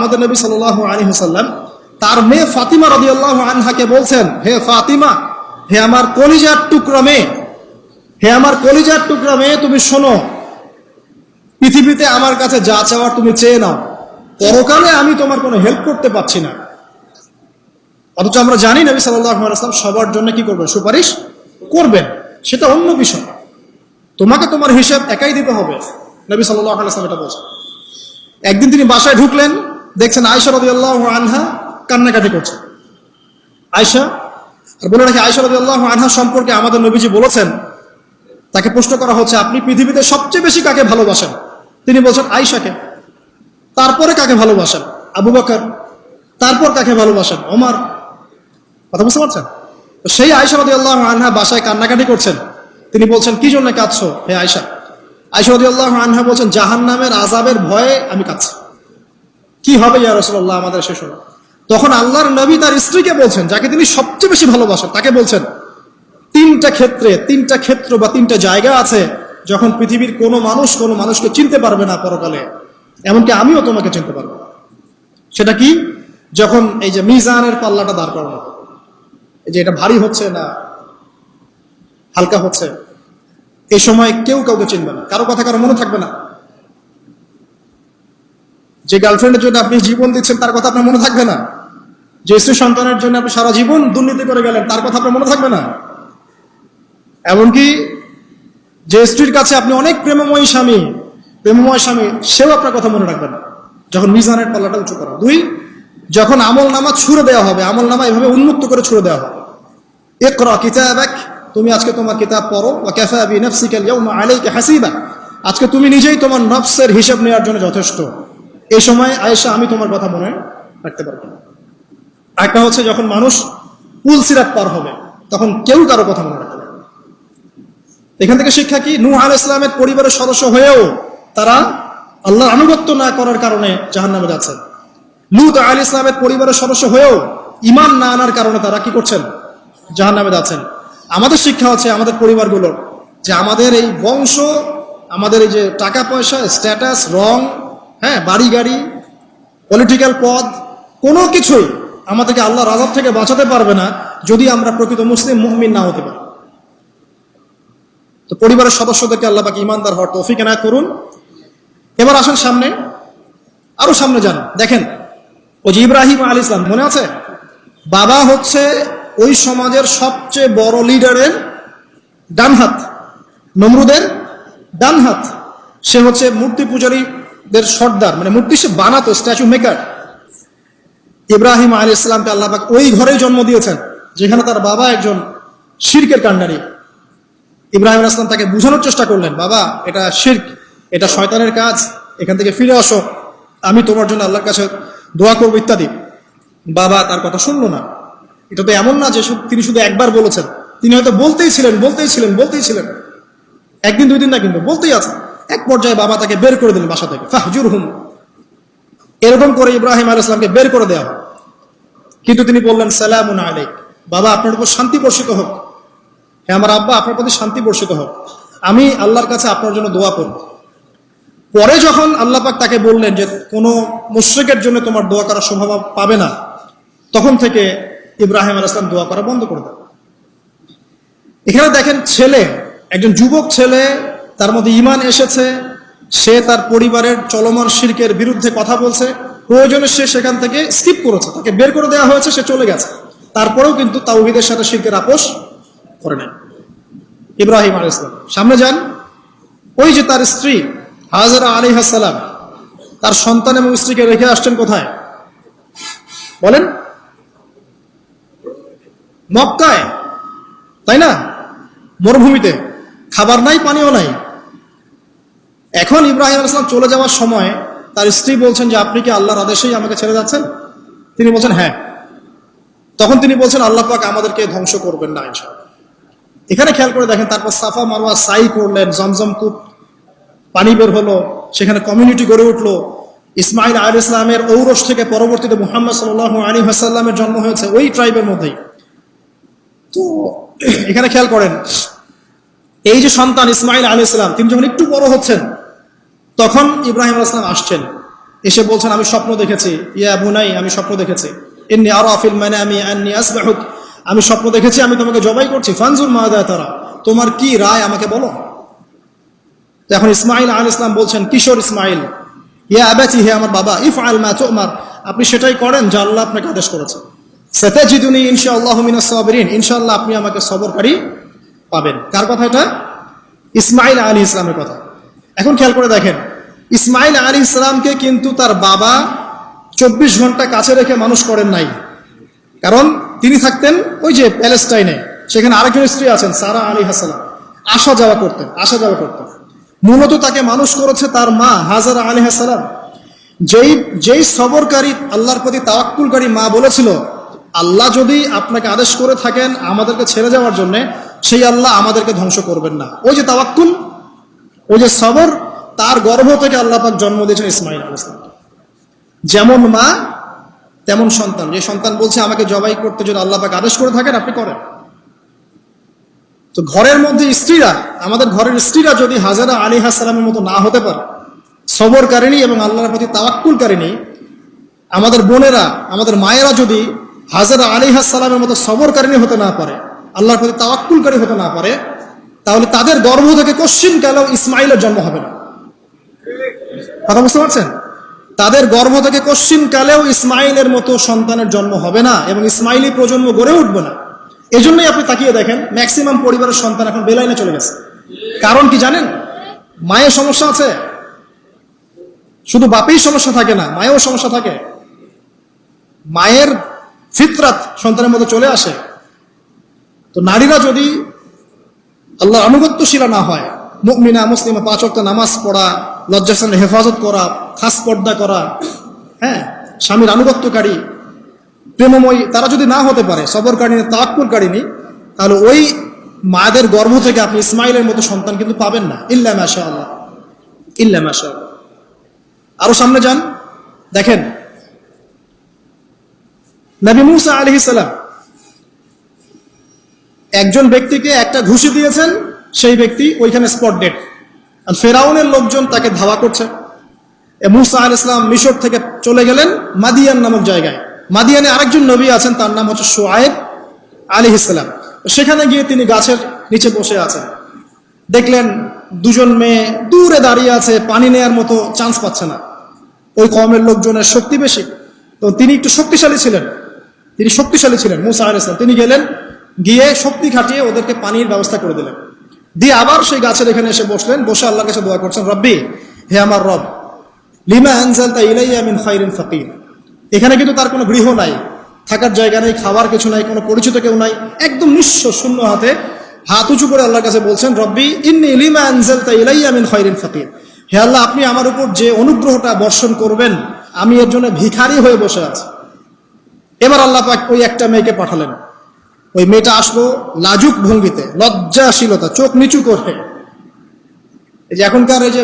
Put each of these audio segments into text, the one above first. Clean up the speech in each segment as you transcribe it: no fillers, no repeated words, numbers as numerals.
আমাদের নবী সাল্লাল্লাহু আলাইহি ওয়াসাল্লাম তার মেয়ে ফাতিমা রাদিয়াল্লাহু আনহাকে বলছেন, হে ফাতিমা, হে আমার কলিজার টুকরা মেয়ে, হে আমার কলিজার টুকরা মেয়ে, তুমি শোনো, পৃথিবীতে আমার কাছে যা চাওয়ার তুমি চেয়ে নাও, পরকালে আমি তোমার কোনো হেল্প করতে পারছি না। অথচ আমরা জানি নবী সাল্লাল্লাহু আলাইহি ওয়াসাল্লাম সবার জন্য কি করবেন? সুপারিশ করবেন, সেটা অন্য বিষয়। তোমাকে তোমার হিসাব একাই দিতে হবে, নবী সাল্লাল্লাহু আলাইহি ওয়াসাল্লাম এটা বলছেন। একদিন তিনি বাসায় ঢুকলেন, দেখছেন আয়েশা রাদিয়াল্লাহু আনহা কান্নাকাটি করছে। আয়েশা, আর বলে রাখি, আয়েশা রাদিয়াল্লাহু আনহা সম্পর্কে আমাদের নবীজি বলেছেন, তাকে প্রশ্ন করা হচ্ছে, আপনি পৃথিবীতে সবচেয়ে বেশি কাকে ভালোবাসেন? তিনি বলছেন আয়েশাকে। তারপরে কাকে ভালোবাসেন? আবু বকর। তারপর কাকে ভালোবাসেন? ওমর। কথা বুঝতে পারছেন? সেই আয়েশা রাদিয়াল্লাহু আনহা বাসায় কান্নাকাটি করছেন। তিনি বলছেন, কি জন্য কাঁদছো হে আয়েশা? আয়েশা রাদিয়াল্লাহু আনহা বলছেন, জাহান্নামের আযাবের ভয়ে আমি কাঁদছি। কি হবে ইয়া রাসূলুল্লাহ আমাদের শেষ হলো? তখন আল্লাহর নবী তার স্ত্রীকে বলছেন, যাকে তিনি সবচেয়ে বেশি ভালোবাসেন, তাকে বলছেন, তিনটা ক্ষেত্র বা তিনটা জায়গা আছে যখন পৃথিবীর কোনো মানুষকে চিনতে পারবে না পরকালে, এমনকি আমিও তোমাকে চিনতে পারবো না। সেটা কি? যখন এই যে মিজানের পাল্লাটা দাঁড় করানো, এই যে এটা ভারী হচ্ছে না হালকা হচ্ছে, এই সময় কেউ কাউকে চিনবে না, কারো কথা কারো মনে থাকবে না। যে গার্লফ্রেন্ডের জন্য আপনি জীবন দিচ্ছেন তার কথা আপনার মনে থাকবে না। যে স্ত্রী সন্তানের জন্য আপনি সারা জীবন দুর্নীতি করে গেলেন তার কথা আপনার মনে থাকবে না। এমনকি যে স্ত্রীর কাছে আপনি অনেক প্রেমময় স্বামী, সেও আপনার কথা মনে রাখবে না যখন মিজানের পাল্লাটা উঁচু করা। দুই, যখন আমল নামা ছুড়ে দেওয়া হবে, আমল নামা এভাবে উন্মুক্ত করে ছুড়ে দেওয়া হবে, ইকরা কিতাবাক, তুমি আজকে তোমার কিতাব পড়ো, ওয়া কাফা বিনাফসিকা আল-ইয়াওমা আলাইকা হাসিবা, আজকে তুমি নিজেই তোমার নফসের হিসাব নেওয়ার জন্য যথেষ্ট। এই সময় আয়েশা আমি তোমার কথা মনে রাখতে পারবো না। একটা হচ্ছে যখন মানুষ পুল সিরাত পার হবে, তখন কেউ কারো কথা মনে রাখতে পারবে না। এখান থেকে শিক্ষা কি? নূহ আলাইহিস সালামের পরিবারের সদস্য হয়েও তারা আল্লাহর আনুগত্য না করার কারণে জাহান্নামে যাচ্ছেন। লূত আলাইহিস সালামের পরিবারের সদস্য হয়েও ঈমান না আনার কারণে তারা কি করছেন? জাহান্নামে যাচ্ছেন। আমাদের শিক্ষা হচ্ছে আমাদের পরিবারগুলোর, যে আমাদের এই বংশ, আমাদের এই যে টাকা পয়সা, স্ট্যাটাস, রং, হ্যাঁ, বাড়ি গাড়ি, পলিটিক্যাল পদ, কোনো কিছুই আমাদেরকে আল্লাহর আযাব থেকে বাঁচাতে পারবে না যদি আমরা প্রকৃত মুসলিম মুমিন না হতে পারি। তো পরিবারের সদস্যদেরকে আল্লাহ পাক ঈমানদার হওয়ার তৌফিক এনায়েত করুন। এবার আসেন সামনে, আরো সামনে যান, দেখেন ওই যে ইব্রাহিম আলাইহিস সালাম, মনে আছে? বাবা হচ্ছে ওই সমাজের সবচেয়ে বড় লিডারের ডান হাত, নমরুদের ডান হাত। সে হচ্ছে মূর্তি পূজারীদের সর্দার, মানে মূর্তি সে বানাতো, স্ট্যাচু মেকার। ইব্রাহিম আলাইহিস সালামকে আল্লাহ পাক ওই ঘরেই জন্ম দিয়েছেন যেখানে তার বাবা একজন শিরকের কাণ্ডারী। ইব্রাহিম আলাইহিস সালাম তাকে বোঝানোর চেষ্টা করলেন, বাবা এটা শিরক, এটা শয়তানের কাজ, এখান থেকে ফিরে আসো, আমি তোমার জন্য আল্লাহর কাছে দোয়া করবো ইত্যাদি। বাবা তার কথা শুনলো না। এটা তো এমন না যে তিনি শুধু একবার বলেছেন, তিনি হয়তো বলতেই ছিলেন, একদিন দুই দিন না, কিন্তু বলতেই আছে। এক পর্যায়ে বাবা তাকে বের করে দিলেন বাসা থেকে, ফাহজুরহুম, এরকম করে ইব্রাহিম আলাইহিস সালামকে বের করে দেওয়া হয়। কিন্তু তিনি বললেন, সালামুন আলাইক, বাবা আপনার উপর শান্তি বর্ষিত হোক, হ্যাঁ আমার আব্বা আপনার প্রতি শান্তি বর্ষিত হোক, আমি আল্লাহর কাছে আপনার জন্য দোয়া করব। পরে যখন আল্লাহ পাক তাকে বললেন যে কোনো মুশরিকের জন্য তোমার দোয়া করার সম্ভাবনা পাবে না, তখন থেকে ইব্রাহিম আলাইহিস সালাম দোয়া করা বন্ধ করে দেন। এখানে দেখেন, ছেলে, একজন যুবক ছেলে, তার মধ্যে ঈমান এসেছে, সে তার পরিবারের চলমান শিরকের বিরুদ্ধে কথা বলছে, প্রয়োজনে সে সেখান থেকে স্কিপ করেছে, তাকে বের করে দেওয়া হয়েছে, সে চলে গেছে, তারপরেও কিন্তু তাওহীদের সাথে শিরকের আপোষ করে নেয় ইব্রাহিম আলাইহিস সালাম। সামনে যান, ওই যে তার স্ত্রী হাজরা আলাইহিস সালাম তার সন্তান এবং স্ত্রীকে রেখে আসছেন কোথায় বলেন? মক্কায়, তাই না? মরুভূমিতে, খাবার নাই, পানিও নাই। এখন ইব্রাহিম আলাইহিস সালাম চলে যাওয়ার সময় তার স্ত্রী বলছেন যে আপনি কি আল্লাহর আদেশেই আমাকে ছেড়ে যাচ্ছেন? তিনি বলছেন হ্যাঁ। তখন তিনি বলছেন আল্লাহ পাক আমাদেরকে ধ্বংস করবেন না ইনশাআল্লাহ। এখানে খেয়াল করে দেখেন, তারপর সাফা মারওয়া সাই করলেন, জমজম কূপ পানি বের হলো, সেখানে কমিউনিটি গড়ে উঠলো। ইসমাইল আলাইহিস সালামের ঔরস থেকে পরবর্তীতে মুহাম্মদ সাল্লাল্লাহু আলাইহি ওয়াসাল্লামের জন্ম হয়েছে ওই ট্রাইবের মধ্যেই। তো এখানে খেয়াল করেন, এই যে সন্তান ইসমাইল আলাইহিস সালাম, তিনি যখন একটু বড় হচ্ছেন তখন ইব্রাহিম আলাইহিস সালাম আসছেন, এসে বলছেন আমি স্বপ্ন দেখেছি, ইয়া বুনাই আমি স্বপ্ন দেখেছি, ইন্নী আরা ফিল মানামি আন্নী আসবাহুক, আমি স্বপ্ন দেখেছি আমি তোমাকে জবাই করছি, ফানজুর মাযা তারা, তোমার কি রায় আমাকে বলো। এখন ইসমাঈল আলাইহিস সালাম বলছেন, কিশোর ইসমাঈল, ইয়া আবাতি, হে আমার বাবা, ইফআল মা তুমার, আপনি সেটাই করেন যা আল্লাহ আপনাকে আদেশ করেছেন। সাতাজিদুনি ইনশাআল্লাহু মিনাস সাবিরিন, ইনশাআল্লাহ আপনি আমাকে সবরকারী পাবেন। কার কথা এটা? ইসমাঈল আলাইহিস সালামের কথা। এখন খেয়াল করে দেখেন, ইসমাঈল আলাইহিস সালামকে কিন্তু তার বাবা 24 ঘন্টা কাছে রেখে মানুষ করেন নাই। কারণ তিনি থাকতেন ওই যে প্যালেস্টাইনে, সেখানে আরেকজন স্ত্রী আছেন সারা আলাইহিস সালাম, আসা যাওয়া করতেন। মূলত তাকে মানুষ করেছে তার মা হাজারা আলাইহিস সালাম। যেই সবরকারী, আল্লাহর প্রতি তাওয়াক্কুলকারী মা বলেছিল, আল্লাহ যদি আপনাকে আদেশ করে থাকেন আমাদেরকে ছেড়ে যাওয়ার জন্য, সেই আল্লাহ আমাদেরকে ধ্বংস করবেন না। ওই যে তাওয়াক্কুল, ওই যে সবর, তার গর্ভ থেকে আল্লাহ পাক জন্ম দিয়েছেন ইসমাঈল আলাইহিস সালাম। যেমন মা তেমন সন্তান। যে সন্তান বলছে আমাকে জবাই করতে যদি আল্লাহ পাক আদেশ করে থাকেন আপনি করেন। তো ঘরের মধ্যে স্ত্রীরা, আমাদের ঘরের স্ত্রীরা যদি হাজারা আলাইহিস সালামের মতো না হতে পারে, সবরকারিণী এবং আল্লাহর প্রতি তাওয়াক্কুলকারিণী, আমাদের বোনেরা, আমাদের মায়েরা যদি হাজারা আলাইহিস সালামের মতো সবরকারিণী হতে না পারে, আল্লাহর প্রতি তাওয়াক্কুলকারী হতে না পারে, তাহলে তাদের গর্ভ থেকে কোশ্চিন কালেও ইসমাঈলের জন্ম হবে না। কথা বুঝতে পারছেন? তাদের গর্ভ থেকে কোশ্চিন কালেও ইসমাঈলের মতো সন্তানের জন্ম হবে না এবং ইসমাঈলী প্রজন্ম গড়ে উঠবে না। এই জন্যই আপনি তাকিয়ে দেখেন ম্যাক্সিমাম পরিবারের সন্তান এখন বেলাইনে চলে গেছে। কারণ কি জানেন? মায়ের সমস্যা আছে। শুধু বাপেই সমস্যা থাকে না, মায়েও সমস্যা থাকে। মায়ের ফিতরাত সন্তানের মধ্যে চলে আসে। তো নারীরা যদি আল্লাহর আনুগত্যশীলা না হয়, মুমিনা মুসলিমা, 5 ওয়াক্ত নামাজ পড়া, লজ্জাস্থানের হেফাজত করা, খাস পর্দা করা, হ্যাঁ, স্বামীর আনুগত্যকারী, প্রেমময়ী, তারা যদি না হতে পারে, সবরকারিণী, তাওয়াক্কুলকারিণী, তাহলে ওই মায়েদের গর্ভ থেকে আপনি ইসমাঈলের মতো সন্তান কিন্তু পাবেন না। ইল্লা মাশাআল্লাহ, ইল্লা মাশাআল্লাহ। আরো সামনে যান, দেখেন নবী মুসা আলাইহিস সালাম একজন ব্যক্তিকে একটা ঘুষি দিয়েছেন, সেই ব্যক্তি ওইখানে স্পট ডেড। আর ফেরাউনের লোকজন তাকে ধাওয়া করছে। মুসা আলাইহিস সালাম মিশর থেকে চলে গেলেন মাদিয়ান নামক জায়গায়। মাদিয়ানে আরেকজন নবী আছেন, তার নাম হচ্ছে শুআয়ব আলাইহিস সালাম। সেখানে গিয়ে তিনি গাছের নিচে বসে আছেন। দেখলেন দুজন মেয়ে দূরে দাঁড়িয়ে আছে, পানি নেয়ার মতো চান্স পাচ্ছে না। ওই কওমের লোকজনের শক্তি বেশি, তো তিনি একটু শক্তিশালী ছিলেন মুসা আলাইহিস সালাম। তিনি গেলেন, গিয়ে শক্তি খাটিয়ে ওদেরকে পানির ব্যবস্থা করে দিলেন। দিয়ে আবার সেই গাছের এখানে এসে বসলেন, বসে আল্লাহর কাছে দোয়া করছেন, রব্বি, হে আমার রব, লিমা আনজালতা ইলাইয়া মিন খাইরিন ফাকির। এখানে কিন্তু তার কোনো গৃহ নাই, থাকার জায়গা নেই, খাবার কিছু নাই, কোনো পরিচিত কেউ নাই, একদম নিঃস্ব শূন্য হাতে হাত উঁচু করে আল্লাহর কাছে বলছেন, রব্বি ইন্নী লিমা আনজালতা ইলাইয়া মিন খাইরিন ফাকির। হে আল্লাহ, আপনি আমার উপর যে অনুগ্রহটা বর্ষণ করবেন, আমি এর জন্য ভিখারি হয়ে বসে আছি। এবার আল্লাহ পাক ওই একটা মেয়েকে পাঠালেন। ওই মেয়েটা আসলো লাজুক ভঙ্গিতে, লজ্জাশীলতা, চোখ নিচু করে। এই যে এখনকার এই যে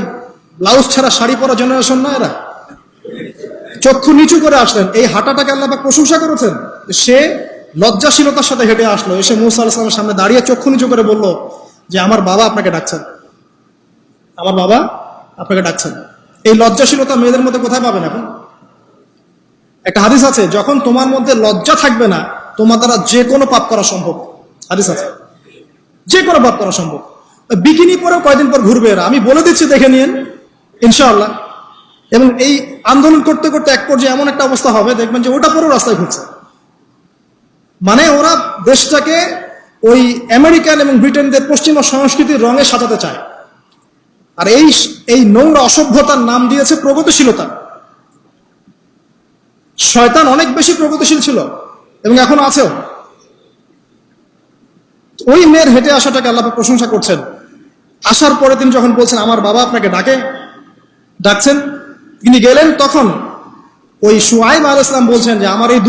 ব্লাউজ ছাড়া শাড়ি পরা জেনারেশন না, এরা চক্ষু নিচু করে আসলেন। এই হাঁটাটাকে আল্লাহ পাক প্রশংসা করেছেন। সে লজ্জাশীলতার সাথে হেঁটে আসলো, এসে মুসা আলাইহিস সালামের সামনে দাঁড়িয়ে চক্ষু নিচু করে বলল যে আমার বাবা আপনাকে ডাকছেন, আমার বাবা আপনাকে ডাকছেন। এই লজ্জাশীলতা মেয়েদের মধ্যে কোথায় পাবেন? এখন একটা হাদিস আছে, যখন তোমার মধ্যে লজ্জা থাকবে না, তোমার দ্বারা যে কোনো পাপ করা সম্ভব। হাদিস আছে, যে কোনো পাপ করা সম্ভব। বিকিনি পরেও কয়দিন পর ঘুরবে এরা, আমি বলে দিচ্ছি, দেখে নিন ইনশাআল্লাহ। এবং এই আন্দোলন করতে করতে এক পর্যায়ে এমন একটা অবস্থা হবে, দেখবেন যে ওটা পরেও রাস্তায় ঘুরছে। মানে ওরা দেশটাকে ওই আমেরিকান এবং ব্রিটেনদের পশ্চিমা সংস্কৃতির রঙে সাজাতে চায়। আর এই নোংরা অসভ্যতার নাম দিয়েছে প্রগতিশীলতা। শয়তান অনেক বেশি প্রগতিশীল ছিল এবং এখনো আছেও। ওই মেয়ের হেঁটে আসাটাকে আল্লাহ পাক প্রশংসা করছেন। আসার পরে তিনি যখন বলছেন আমার বাবা আপনাকে ডাকছেন, তিনি গেলেন, তখন ওই শুআয়ব আলাইহিস সালাম বলছেন যে আমার এই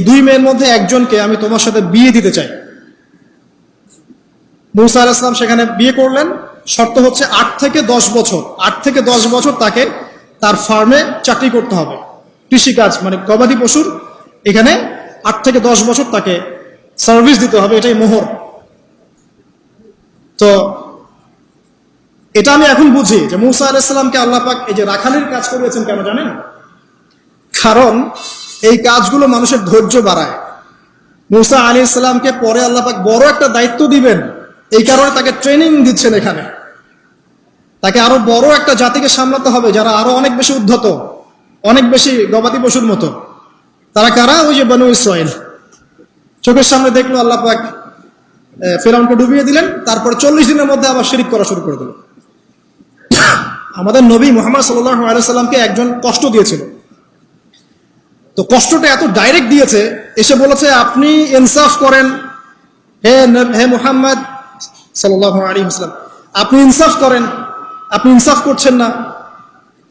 দুই মেয়ের মধ্যে একজনকে আমি তোমার সাথে বিয়ে দিতে চাই। মুসা আলাইহিস সালাম সেখানে বিয়ে করলেন। শর্ত হচ্ছে 8 থেকে 10 বছর তাকে তার ফার্মে চাকরি করতে হবে, কৃষিকাজ মানে গবাদি পশুর, এখানে 8 থেকে 10 বছর তাকে সার্ভিস দিতে হবে, এটাই মোহর। তো এটা আমি এখন বুঝি যে মুসা আলাইহিস সালামকে আল্লাহ পাক এই যে রাখালির কাজ করিয়েছেন কেন জানেন? কারণ এই কাজগুলো মানুষের ধৈর্য বাড়ায়। মুসা আলাইহিস সালামকে পরে আল্লাহ পাক বড় একটা দায়িত্ব দিবেন, এই কারণে তাকে ট্রেনিং দিচ্ছেন এখানে। তাকে আরো বড় একটা জাতিকে সামলাতে হবে যারা আরো অনেক বেশি উদ্ধত, অনেক বেশি গবাদি পশুর মতো। তারা কারা? ওই যে বনু ইসরাইল। চোখের সামনে দেখলো আল্লাহ পাক ফিরআউনকে ডুবিয়ে দিলেন, তারপর 40 দিনের মধ্যে আবার শিরক করা শুরু করে দিল। আমাদের নবী মুহাম্মদ সাল্লাল্লাহু আলাইহি সাল্লামকে একজন কষ্ট দিয়েছিল, তো কষ্টটা এত ডাইরেক্ট দিয়েছে, এসে বলেছে আপনি ইনসাফ করেন, হে মুহাম্মদ সাল্লাল্লাহু আলাইহি ওয়াসাল্লাম, আপনি ইনসাফ করেন, আপনি ইনসাফ করছেন না।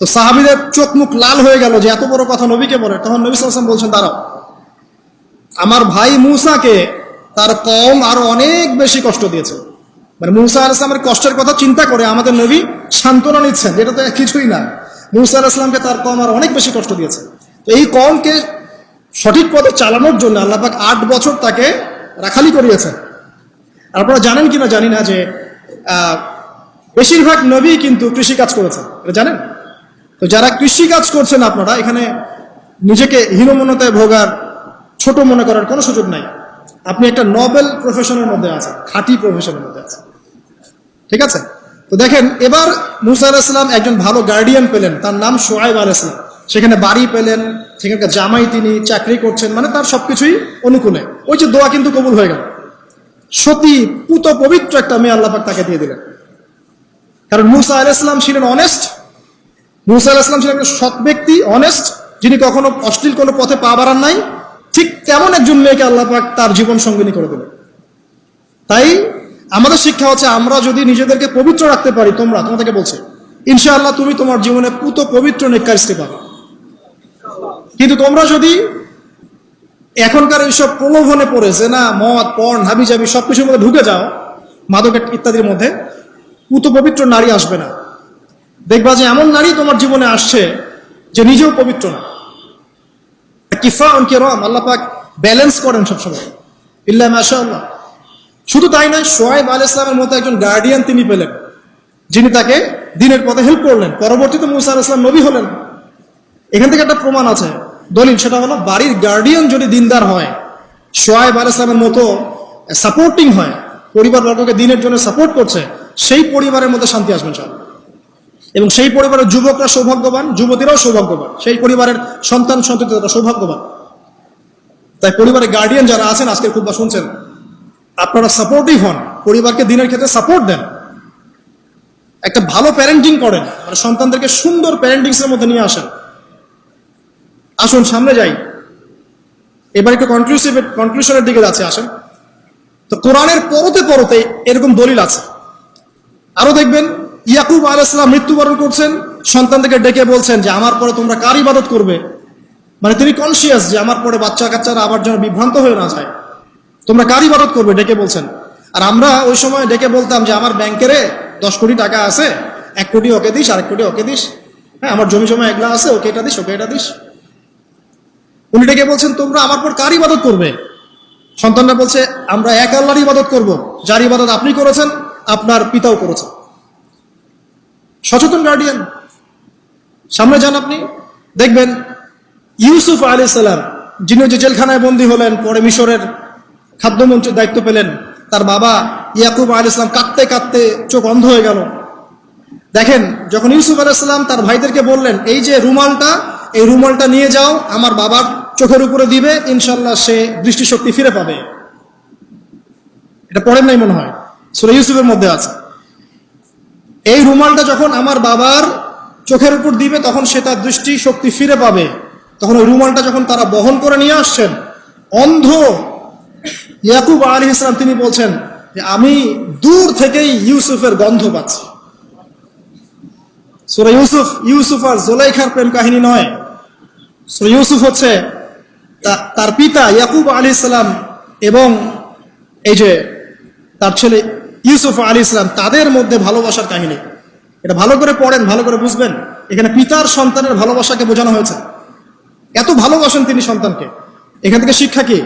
তো সাহাবীদের চোখ মুখ লাল হয়ে গেল যে এত বড় কথা নবীকে বলে। তখন নবী সাল্লাল্লাহু আলাইহি ওয়াসাল্লাম বলছেন, দাঁড়াও, আমার ভাই মূসাকে তার কওম আরো অনেক বেশি কষ্ট দিয়েছে। মানে মূসা আলাইহিস সালামের কষ্টের কথা চিন্তা করে আমাদের নবী সান্ত্বনা নিচ্ছেন, যেটা তো কিছুই না। মূসা আলাইহিস সালামকে তার কওম আরো অনেক বেশি কষ্ট দিয়েছে। তো এই কওমকে সঠিক পথে চালানোর জন্য আল্লাহ পাক 8 বছর তাকে রাখালি করিয়েছেন। আপনারা জানেন কিনা জানি না যে বেশিরভাগ নবী কিন্তু কৃষিকাজ করেছেন, এটা জানেন? তো যারা কৃষিকাজ করছেন আপনারা এখানে নিজেকে হীনমন্যতায় ভোগার, ছোট মনে করার কোনো সুযোগ নাই। আপনি একটা নোবেল প্রফেশনের মধ্যে আছেন, খাঁটি প্রফেশনের মধ্যে আছেন, ঠিক আছে? তো দেখেন, এবার মূসা আলাইহিস সালাম একজন ভালো গার্ডিয়ান পেলেন, তার নাম শুআয়ব আলাইহিস সালাম। সেখানে বাড়ি পেলেন, সেখানকার জামাই, তিনি চাকরি করছেন, মানে তার সবকিছুই অনুকূলে। ওই যে দোয়া কিন্তু কবুল হয়ে গেল। সতী পুত পবিত্র একটা মেয়ে আল্লাহ পাক তাকে দিয়ে দিলেন। কারণ মূসা আলাইহিস সালাম ছিলেন অনেস্ট, মূসা আলাইহিস সালাম ছিলেন একটা সৎ ব্যক্তি, অনেস্ট, যিনি কখনো অশ্লীল কোনো পথে পা বাড়ান নাই। ঠিক তেমন একজন মেয়েকে আল্লাহ পাক তার জীবন সঙ্গিনী করে দিলেন। তাই আমাদের শিক্ষা হচ্ছে, আমরা যদি নিজেদেরকে পবিত্র রাখতে পারি, তোমাদেরকে বলছে ইনশাআল্লাহ তুমি তোমার জীবনে পুত পবিত্র নেককার স্ত্রী পাবে। কিন্তু তোমরা যদি এখনকার এইসব প্রলোভনে পড়ে যে না, মদ, পর্ন, হাবিজাবি সবকিছুর মধ্যে ঢুকে যাও, মাদক ইত্যাদির মধ্যে, পুত পবিত্র নারী আসবে না। দেখবা যে এমন নারী তোমার জীবনে আসছে যে নিজেও পবিত্র না। কিফাউন কিরাম, আল্লাহ পাক ব্যালেন্স করেন সবসময়, ইল্লা মাশাআল্লাহ। শুধু তাই নয়, শুআয়ব আলাইহিস সালামের মতো একজন গার্ডিয়ান তিনি পেলেন, যিনি তাকে দ্বীনের পথে হেল্প করলেন। পরবর্তীতে মূসা আলাইহিস সালাম নবী হলেন। এখান থেকে একটা প্রমাণ আছে, দলিল, সেটা হলো বাড়ির গার্ডিয়ান যদি দিনদার হয়, শুআয়ব আলাইহিস সালামের মতো সাপোর্টিং হয়, পরিবারবর্গকে দ্বীনের জন্য সাপোর্ট করছে, সেই পরিবারের মধ্যে শান্তি আসবে ইনশাআল্লাহ। এবং সেই পরিবারের যুবকরা সৌভাগ্যবান, যুবতীরাও সৌভাগ্যবান, সেই পরিবারের সন্তান সন্ততিরা সৌভাগ্যবান। তাই পরিবারের গার্ডিয়ান যারা আছেন, আজকের খুতবা শুনছেন, আপনারা সাপোর্টিভ হন, পরিবারকে দ্বীনের ক্ষেত্রে সাপোর্ট দেন, একটা ভালো প্যারেন্টিং করেন, মানে সন্তানদেরকে সুন্দর প্যারেন্টিংস এর মধ্যে নিয়ে আসেন। আসুন সামনে যাই, এবার একটু কনক্লুশনের দিকে যাচ্ছে, আসেন। তো কোরআনের পরতে পরতে এরকম দলিল আছে। আরো দেখবেন, ইয়াকুব আলাইহিস সালাম মৃত্যুবরণ করছেন, সন্তানদেরকে ডেকে বলছেন যে আমার পরে তোমরা কার ইবাদত করবে। মানে তিনি কনসিয়াস যে আমার পরে বাচ্চা কাচ্চারা আবার যেন বিভ্রান্ত হয়ে না যায়, তোমরা কার ইবাদত করবে, ডেকে বলছেন। আর আমরা ওই সময় ডেকে বলতাম যে আমার ব্যাংকের 10 কোটি টাকা আছে, 1 কোটি ওকে দিস, 1 কোটি ওকে দিস, হ্যাঁ আমার জমি জমা এগুলা আছে, ওকে এটা দিস, ওকে এটা দিস। উনি ডেকে বলছেন তোমরা আমার পর কার ইবাদত করবে। সন্তানরা বলছে আমরা এক আল্লাহর ইবাদত করব, যার ইবাদত আপনি করেছেন, আপনার পিতাও করেছেন। সচেতন গার্ডিয়ান। সামনে যান, আপনি দেখবেন ইউসুফ আলাইহিস সালাম, যিনি যে জেলখানায় বন্দী হলেন, পরে মিশরের খাদ্যমন্ত্রীর দায়িত্ব পেলেন, তার বাবা ইয়াকুব আলাইহিস সালাম কাঁদতে কাঁদতে চোখ অন্ধ হয়ে গেল। দেখেন, যখন ইউসুফ আলাইহিস সালাম তার ভাইদেরকে বললেন এই যে রুমালটা, এই রুমালটা নিয়ে যাও, আমার বাবার চোখের উপরে দিবে, ইনশাল্লাহ সে দৃষ্টিশক্তি ফিরে পাবে। এটা পড়েন নাই মনে হয়, সূরা ইউসুফের মধ্যে আছে। এই রুমালটা যখন আমার বাবার চোখের উপর দিবে, তখন সে তার দৃষ্টিশক্তি ফিরে পাবে। তখন ওই রুমালটা যখন তারা বহন করে নিয়ে আসছেন, অন্ধ ইয়াকুব আলাইহিস সালাম তিনি বলছেন যে আমি দূর থেকেই ইউসুফের গন্ধ পাচ্ছি। সূরা ইউসুফ আর জুলাইখার প্রেম কাহিনী নয়। সূরা ইউসুফ হচ্ছে তার পিতা ইয়াকুব আলাইহিস সালাম এবং এই যে তার ছেলে ইউসুফ আলাইহিস সালাম, তাদের মধ্যে ভালোবাসার কাহিনী। এটা ভালো করে পড়েন, ভালো করে বুঝবেন। এখানে পিতার সন্তানের ভালোবাসাকে বোঝানো হয়েছে। এত ভালোবাসেন তিনি সন্তানকে। এখান থেকে শিক্ষা কি?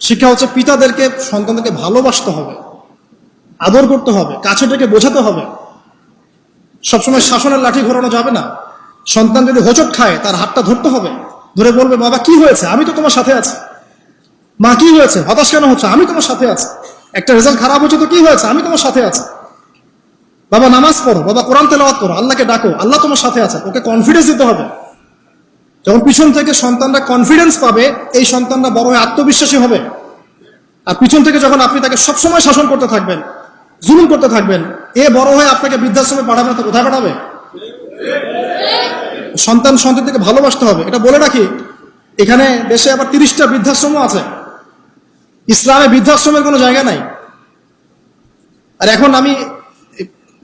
শিক্ষা হচ্ছে পিতাদেরকে, সন্তানদেরকে ভালোবাসতে হবে, আদর করতে হবে, কাছে ডেকে বোঝাতে হবে। সবসময় শাসনের লাঠি ঘোরানো যাবে না। সন্তান যদি হোঁচট খায় তার হাতটা ধরতে হবে, ধরে বলবে, বাবা কি হয়েছে, আমি তো তোমার সাথে আছি। মা কি হয়েছে, হতাশ কেন হচ্ছে, আমি তোমার সাথে আছি। একটা রেজাল্ট খারাপ হচ্ছে তো কি হয়েছে, আমি তোমার সাথে আছি। বাবা নামাজ পড়ো, বাবা কোরআন তেলাওয়াত করো, আল্লাহকে ডাকো, আল্লাহ তোমার সাথে আছে। ওকে কনফিডেন্স দিতে হবে। যখন পিছন থেকে সন্তানরা কনফিডেন্স পাবে, এই সন্তানরা বড় হয়ে আত্মবিশ্বাসী হবে। আর পিছন থেকে যখন আপনি তাকে সবসময় শাসন করতে থাকবেন, জুলুম করতে থাকবেন, এ বড় হয়ে আপনাকে বৃদ্ধাশ্রমে পাঠাবে না তো কোথায় পাঠাবে? সন্তানকে ভালোবাসতে হবে। এটা বলে রাখি, এখানে দেশে আবার 30টা বৃদ্ধাশ্রমও আছে। ইসলামে বৃদ্ধাশ্রমের কোনো জায়গা নাই। আর এখন আমি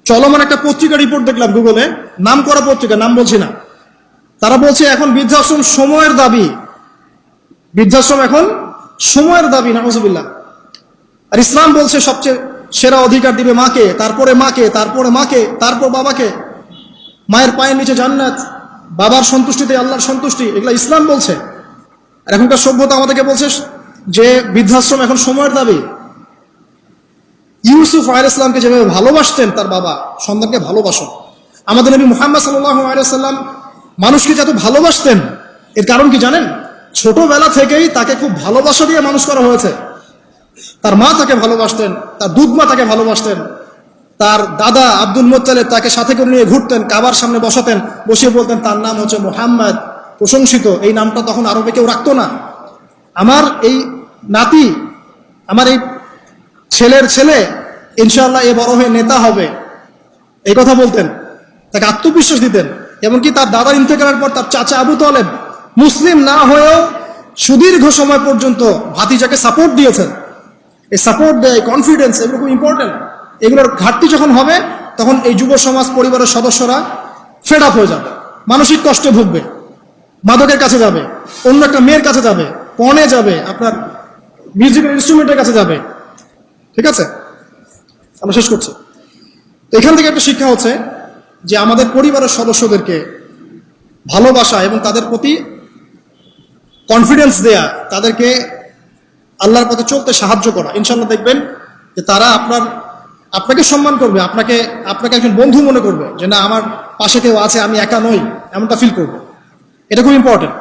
চলমান একটা পত্রিকা রিপোর্ট দেখলাম গুগলে, নাম করা পত্রিকা, নাম বলছি না। তারা বলছে এখন বৃদ্ধাশ্রম সময়ের দাবি। বৃদ্ধাশ্রম এখন সময়ের দাবি, নাউজুবিল্লাহ। আর ইসলাম বলছে সবচেয়ে সেরা অধিকার দিবে মাকে, তারপরে মাকে, তারপরে মাকে, তারপর বাবাকে। মায়ের পায়ের নিচে জান্নাত, বাবার সন্তুষ্টিতে আল্লাহর সন্তুষ্টি, এগুলা ইসলাম বলছে। আর এখনকার সভ্যতা আমাদেরকে বলছে যে বৃদ্ধাশ্রম এখন সময়ের দাবি। ইউসুফ আলাইহিস সালামকে যেভাবে ভালোবাসতেন তার বাবা, সন্তানকে ভালোবাসো। আমাদের নবী মুহাম্মদ সাল্লাল্লাহু আলাইহি সাল্লাম মানুষকে যত ভালোবাসতেন, এর কারণ কি জানেন? ছোটবেলা থেকেই তাকে খুব ভালোবাসা দিয়ে মানুষ করা হয়েছে। তার মা তাকে ভালোবাসতেন, তার দুধ মা তাকে ভালোবাসতেন, তার দাদা আব্দুল মুত্তালিব তাকে সাথে করে নিয়ে ঘুরতেন, কাবার সামনে বসাতেন, বসিয়ে বলতেন তার নাম হচ্ছে মুহাম্মদ, প্রশংসিত। এই নামটা তখন আরবে কেউ রাখতো না। আমার এই নাতি, আমার এই ছেলের ছেলে ইনশাআল্লাহ এ বড় হয়ে নেতা হবে, এই কথা বলতেন। তাকে আত্মবিশ্বাস দিতেন। এমনকি তার দাদার ইন্তেকালের পর তার চাচা আবু তালেব মুসলিম না হয়েও সুদীর্ঘ সময় পর্যন্ত ভাতিজাকে সাপোর্ট দিয়েছেন। এই সাপোর্ট দেয়, কনফিডেন্স, এগুলো খুব ইম্পর্টেন্ট। এগুলোর ঘাটতি যখন হবে তখন এই যুব সমাজ পরিবারের সদস্যরা ফেড আপ হয়ে যাবে, মানসিক কষ্টে ভুগবে, মাদকের কাছে যাবে, অন্য একটা মেয়ের কাছে যাবে, পণে যাবে, আপনার মিউজিক্যাল ইনস্ট্রুমেন্টের কাছে যাবে। ঠিক আছে, আমরা শেষ করছি। এখান থেকে একটা শিক্ষা হচ্ছে যে আমাদের পরিবারের সদস্যদেরকে ভালোবাসা এবং তাদের প্রতি কনফিডেন্স দেয়া, তাদেরকে আল্লাহর পথে চলতে সাহায্য করা। ইনশাআল্লাহ দেখবেন যে তারা আপনাকে সম্মান করবে, আপনাকে একজন বন্ধু মনে করবে, যে না আমার পাশে কেউ আছে, আমি একা নই, এমনটা ফিল করবে। এটা খুব ইম্পর্টেন্ট।